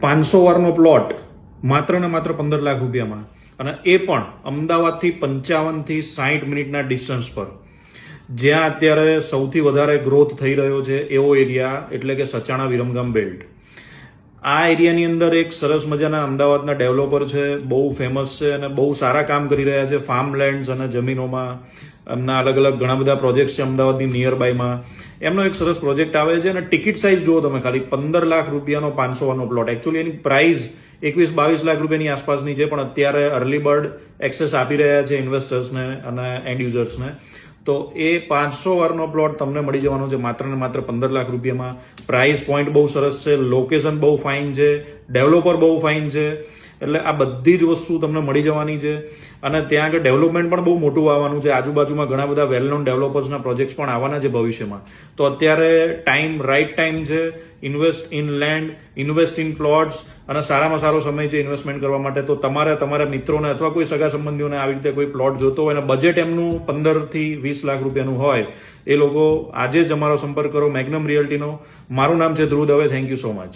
500 વારનો plot માત્ર ને માત્ર 15 લાખ રૂપિયામાં, અને એ પણ અમદાવાદથી 55 થી 60 મિનિટના ડિસ્ટન્સ પર, જ્યાં અત્યારે સૌથી વધારે ગ્રોથ થઈ રહ્યો છે એવો એરિયા એટલે કે સચાણા વિરમગામ બેલ્ટ. આ એરિયાની અંદર એક સરસ મજાના અમદાવાદના ડેવલપર છે, બહુ ફેમસ છે અને બહુ સારા કામ કરી રહ્યા છે ફાર્મ લેન્ડ્સ અને જમીનોમાં. એમના અલગ અલગ ઘણા બધા પ્રોજેક્ટ છે અમદાવાદની નિયર બાયમાં. એમનો એક સરસ પ્રોજેક્ટ આવે છે અને ટિકિટ સાઇઝ જુઓ તમે, ખાલી 15 લાખ રૂપિયાનો 500 વારનો પ્લોટ. એકચ્યુઅલી એની પ્રાઇસ 21-22 લાખ રૂપિયાની આસપાસની છે, પણ અત્યારે અર્લી બર્ડ એક્સેસ આપી રહ્યા છે ઇન્વેસ્ટર્સને અને એન્ડ યુઝર્સને. તો એ 500 વારનો પ્લોટ તમને મળી જવાનો છે માત્ર ને માત્ર 15 લાખ રૂપિયામાં. પ્રાઇસ પોઈન્ટ બહુ સરસ છે, લોકેશન બહુ ફાઇન છે, ડેવલપર બહુ ફાઇન છે. એટલે આ બધી જ વસ્તુ તમને મળી જવાની છે અને ત્યાં આગળ ડેવલપમેન્ટ પણ બહુ મોટું આવવાનું છે. આજુબાજુમાં ઘણા બધા વેલ નોન ડેવલપર્સના પ્રોજેક્ટ્સ પણ આવવાના છે ભવિષ્યમાં. તો અત્યારે રાઈટ ટાઈમ છે. Invest in land, invest in plots, અને સારામાં સારો સમય છે ઇન્વેસ્ટમેન્ટ કરવા માટે. તો તમારા મિત્રોને અથવા કોઈ સગા સંબંધીઓને આવી રીતે કોઈ પ્લોટ જોતો હોય અને બજેટ એમનું 15 થી 20 લાખ રૂપિયાનું હોય, એ લોકો આજે જ અમારો સંપર્ક કરો મેગ્નમ રિયલ્ટીનો. મારું નામ છે Dhruv Dave. Thank you so much.